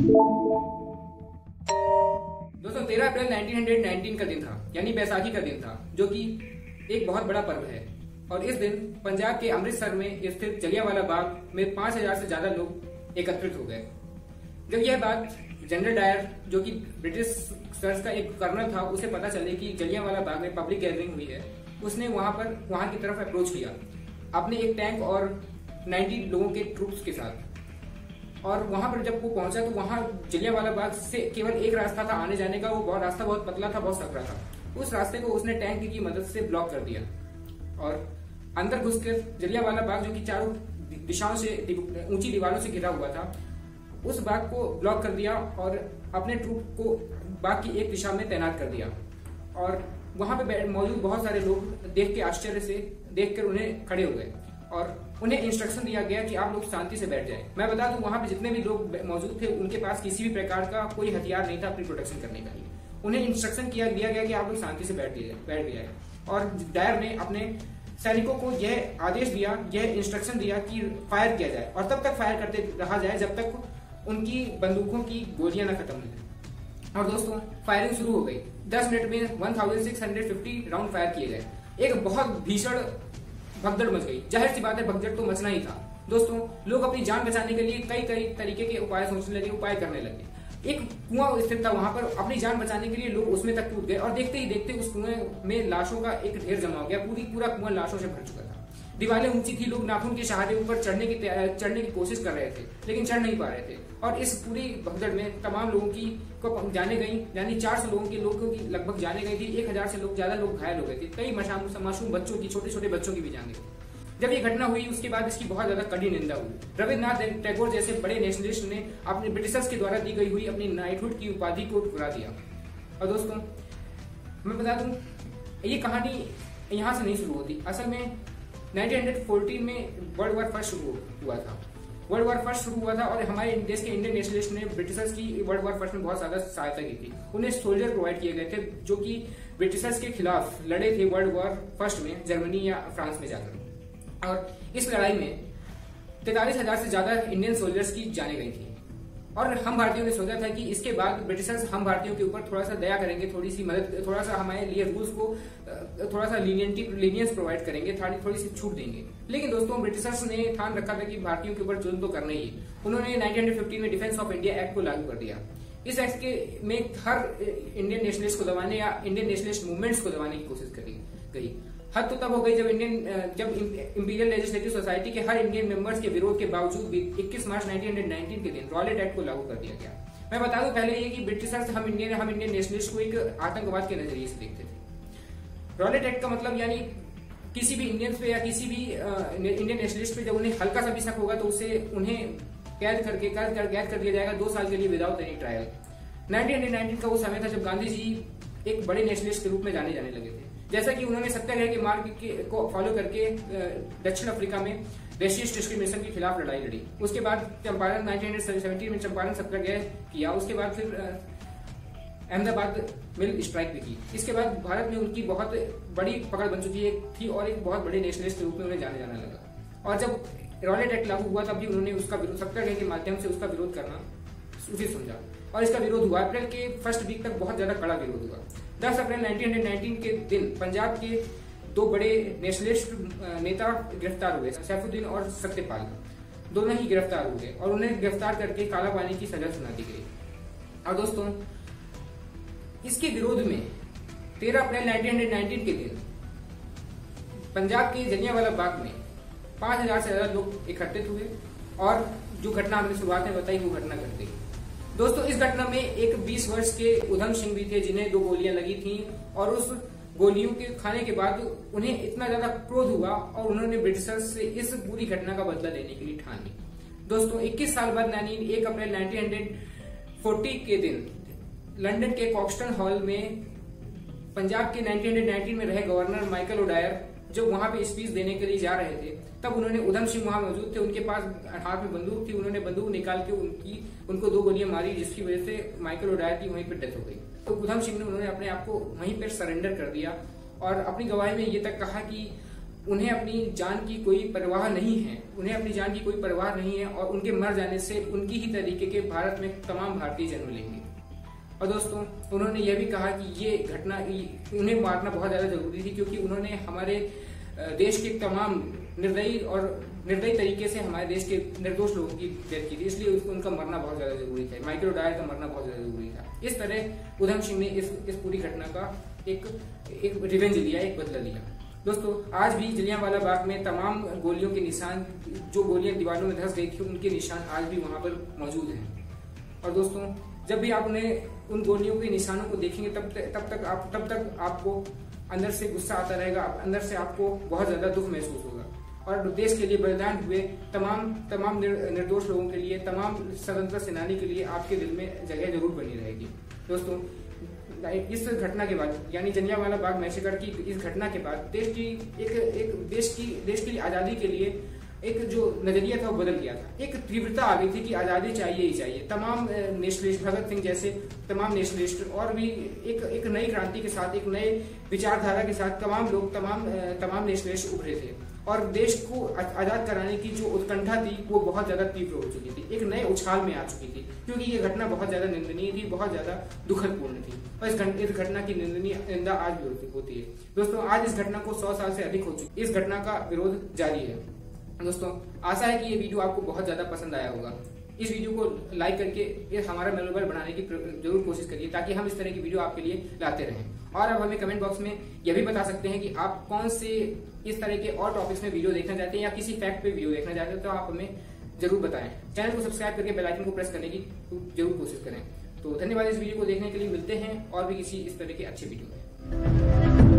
दोस्तों 13 अप्रैल 1919 का दिन था, यानी बैसाखी का दिन था, जो कि एक बहुत बड़ा पर्व है। और इस दिन पंजाब के अमृतसर में स्थित जलियांवाला बाग में 5000 से ज्यादा लोग एकत्रित हो गए। जब यह बात जनरल डायर, जो कि ब्रिटिश सर्च का एक कर्नल था, उसे पता चले कि जलियांवाला बाग में पब्लिक गैदरिंग हुई है, उसने वहां की तरफ अप्रोच किया अपने एक टैंक और 90 लोगों के ट्रूप्स के साथ। और वहां पर जब वो पहुंचा तो वहां जलियांवाला बाग से केवल एक रास्ता था आने जाने का। वो रास्ता बहुत पतला था, बहुत सकरा था। उस रास्ते को उसने टैंक की मदद से ब्लॉक कर दिया और अंदर घुसकर जलियांवाला बाग, जो कि चारों दिशाओं से ऊंची दीवारों से घिरा हुआ था, उस बाग को ब्लॉक कर दिया और अपने ट्रूप को बाग की एक दिशा में तैनात कर दिया। और वहां पे मौजूद बहुत सारे लोग देख के आश्चर्य से देखकर उन्हें खड़े हो गए और उन्हें इंस्ट्रक्शन दिया गया कि आप लोग शांति से बैठ जाएं। मैं बता दूं, वहां पे जितने भी लोग मौजूद थे उनके पास किसी भी प्रकार का कोई हथियार नहीं था अपनी प्रोटेक्शन करने का लिए। उन्हें इंस्ट्रक्शन दिया गया कि आप लोग शांति से बैठ जाए। और डायर ने अपने सैनिकों को यह आदेश दिया, यह इंस्ट्रक्शन दिया कि फायर किया जाए और तब तक फायर करते रहा जाए जब तक उनकी बंदूकों की गोलियां न खत्म हो जाए। और दोस्तों फायरिंग शुरू हो गई। 10 मिनट में 1650 राउंड फायर किए गए। एक बहुत भीषण भगदड़ मच गई। जाहिर सी बात है, भगदड़ तो मचना ही था। दोस्तों लोग अपनी जान बचाने के लिए कई तरीके के उपाय सोचने लगे, उपाय करने लगे। एक कुआं स्थित था वहां पर, अपनी जान बचाने के लिए लोग उसमें तक कूद गए और देखते ही देखते उस कुएं में लाशों का एक ढेर जमा हो गया। पूरा कुआं लाशों से भर चुका था। दीवारें ऊंची थी, लोग नाखून के सहारे ऊपर चढ़ने की कोशिश कर रहे थे, लेकिन चढ़ नहीं पा रहे थे। और इस पूरी भगदड़ में तमाम लोगों की जाने गई, यानी 400 लोगों की लगभग जाने गई थी। 1000 से ज्यादा लोग घायल हो गए थे। कई मासूम बच्चों की, छोटे बच्चों की भी जान गई। जब ये घटना हुई उसके बाद इसकी बहुत ज्यादा कड़ी निंदा हुई। रविन्द्रनाथ टैगोर जैसे बड़े नेशनलिस्ट ने अपने ब्रिटिशर्स के द्वारा दी गई हुई अपनी नाइटहुड की उपाधि को ठुकरा दिया। और दोस्तों मैं बता दूं, ये कहानी यहाँ से नहीं शुरू होती। असल में 1914 में वर्ल्ड वॉर फर्स्ट शुरू हुआ था। वर्ल्ड वॉर फर्स्ट शुरू हुआ था और हमारे देश के इंडियन नेशनलिस्ट ने ब्रिटिशर्स की वर्ल्ड वॉर फर्स्ट में बहुत ज्यादा सहायता की थी। उन्हें सोल्जर प्रोवाइड किए गए थे जो कि ब्रिटिशर्स के खिलाफ लड़े थे वर्ल्ड वॉर फर्स्ट में, जर्मनी या फ्रांस में जाकर। और इस लड़ाई में 43,000 से ज्यादा इंडियन सोल्जर्स की जाने गई थी। और हम भारतीयों ने सोचा था कि इसके बाद ब्रिटिशर्स हम भारतीयों के ऊपर थोड़ा सा दया करेंगे, थोड़ी सी मदद, थोड़ा सा हमारे लिए रूल्स को थोड़ा सा लीनियंस प्रोवाइड करेंगे, थोड़ी सी छूट देंगे। लेकिन दोस्तों ब्रिटिशर्स ने ठान रखा था कि भारतीयों के ऊपर जुल्म तो करना ही। उन्होंने 1915 में डिफेंस ऑफ इंडिया एक्ट को लागू कर दिया। इस एक्ट के में हर इंडियन नेशनलिस्ट को दबाने या इंडियन नेशनलिस्ट मूवमेंट्स को दबाने की कोशिश करी गई। हद तो तब हो गई जब इंपीरियल लेजिस्लेटिव सोसाइटी के हर इंडियन मेंबर्स के विरोध के बावजूद भी 21 मार्च 1919 के दिन रॉलेट एक्ट को लागू कर दिया गया। मैं बता दूं पहले ये कि ब्रिटिशर्स हम इंडियन नेशनलिस्ट को एक आतंकवाद के नजरिए से देखते थे। रॉलेट एक्ट का मतलब यानी किसी भी इंडियंस पे या किसी भी इंडियन नेशनलिस्ट पे जब उन्हें हल्का सा भी शक होगा तो उसे उन्हें कैद कर दिया जाएगा 2 साल के लिए विदाउट एनी ट्रायल। 1919 का वो समय था जब गांधी जी एक बड़े नेशनलिस्ट के रूप में जाने लगे थे। जैसा कि उन्होंने सत्याग्रह के मार्ग को फॉलो करके दक्षिण अफ्रीका में रेशियस डिस्क्रिमिनेशन के खिलाफ लड़ाई लड़ी। उसके बाद चंपारण 1917 में चंपारण सत्याग्रह किया। उसके बाद फिर अहमदाबाद मिल स्ट्राइक भी की। इसके बाद भारत में उनकी बहुत बड़ी पकड़ बन चुकी थी और एक बहुत बड़े नेशनलिस्ट के रूप में उन्हें जाना लगा। और जब रॉलेट एक्ट लागू हुआ तब भी उन्होंने उसका सत्याग्रह के माध्यम से उसका विरोध करना उचित समझा और इसका विरोध हुआ। अप्रैल के फर्स्ट वीक तक बहुत ज्यादा कड़ा विरोध हुआ। 10 अप्रैल 1919 के दिन पंजाब के 2 बड़े नेशनलिस्ट नेता गिरफ्तार हुए, सैफुद्दीन और सत्यपाल। दोनों ही गिरफ्तार हो गए और उन्हें गिरफ्तार करके काला पानी की सजा सुना दी गई। और दोस्तों इसके विरोध में 13 अप्रैल 1919 के दिन पंजाब के जलियांवाला बाग में 5000 से ज्यादा लोग इकट्ठित हुए और जो घटना हमने शुरुआत में बताई वो घटना घट गई। दोस्तों इस घटना में एक 20 वर्ष के उधम सिंह भी थे जिन्हें 2 गोलियां लगी थी और उस गोलियों के खाने के बाद उन्हें इतना ज्यादा क्रोध हुआ और उन्होंने ब्रिटिशर्स से इस पूरी घटना का बदला लेने के लिए ठान ली। दोस्तों 21 साल बाद 1 अप्रैल 1940 के दिन लंदन के कॉक्सटन हॉल में पंजाब के 1919 में रहे गवर्नर माइकल ओडायर जब वहां पे स्पीच देने के लिए जा रहे थे तब उन्होंने उधम सिंह वहां मौजूद थे। उनके पास हाथ में बंदूक थी। उन्होंने बंदूक निकाल के उनको 2 गोलियां मारी जिसकी वजह से माइकल ओडायर की वहीं पर डेथ हो गई। तो उधम सिंह ने उन्होंने अपने आप को वहीं पर सरेंडर कर दिया और अपनी गवाही में ये तक कहा कि उन्हें अपनी जान की कोई परवाह नहीं है, उन्हें अपनी जान की कोई परवाह नहीं है और उनके मर जाने से उनकी ही तरीके के भारत में तमाम भारतीय जन्म लेंगे। और दोस्तों, उन्होंने यह भी कहा कि ये घटना उन्हें मारना बहुत ज्यादा जरूरी थी, क्योंकि उन्होंने हमारे देश के तमाम निर्दयी तरीके से हमारे देश के निर्दोष लोगों की डेथ की थी, इसलिए उनका मरना बहुत ज्यादा जरूरी था। माइकल डायर का मरना बहुत ज्यादा जरूरी था। इस तरह उधम सिंह ने इस पूरी घटना का एक रिवेंज लिया, एक बदला लिया। दोस्तों, आज भी जलियांवाला बाग में तमाम गोलियों के निशान, जो गोलियां दीवारों में धंस गई थी, उनके निशान आज भी वहां पर मौजूद हैं। और दोस्तों, जब भी आप उन्हें उन गोलियों के निशानों को देखेंगे तब तक आपको अंदर से गुस्सा आता रहेगा, अंदर से आपको बहुत ज्यादा दुख महसूस होगा। और देश के लिए बलिदान हुए तमाम निर्दोष लोगों के लिए, तमाम स्वतंत्रता सेनानी के लिए आपके दिल में जगह जरूर बनी रहेगी। दोस्तों, इस घटना के बाद, यानी जलियांवाला बाग मैसेकर की इस घटना के बाद देश के लिए आजादी के लिए एक जो नजरिया था वो बदल गया था। एक तीव्रता आ गई थी कि आजादी चाहिए ही चाहिए। तमाम नेशनलिस्ट, भगत सिंह जैसे तमाम नेशनलिस्ट और भी एक नई क्रांति के साथ, एक नए विचारधारा के साथ तमाम नेशनलिस्ट उभरे थे और देश को आजाद कराने की जो उत्कंठा थी वो बहुत ज्यादा तीव्र हो चुकी थी, एक नए उछाल में आ चुकी थी, क्योंकि ये घटना बहुत ज्यादा निंदनीय थी, बहुत ज्यादा दुखदपूर्ण थी और इस घटना की निंदा आज भी होती है। दोस्तों, आज इस घटना को 100 साल से अधिक हो चुकी, इस घटना का विरोध जारी है। दोस्तों, आशा है कि ये वीडियो आपको बहुत ज्यादा पसंद आया होगा। इस वीडियो को लाइक करके हमारा मनोबल बढ़ाने की जरूर कोशिश करिए, ताकि हम इस तरह की वीडियो आपके लिए लाते रहें। और आप हमें कमेंट बॉक्स में यह भी बता सकते हैं कि आप कौन से इस तरह के और टॉपिक्स में वीडियो देखना चाहते हैं या किसी फैक्ट पे वीडियो देखना चाहते हैं, तो आप हमें जरूर बताएं। चैनल को सब्सक्राइब करके बेल आइकन को प्रेस करने की जरूर कोशिश करें। तो धन्यवाद इस वीडियो को देखने के लिए। मिलते हैं और भी किसी इस तरह के अच्छे वीडियो में।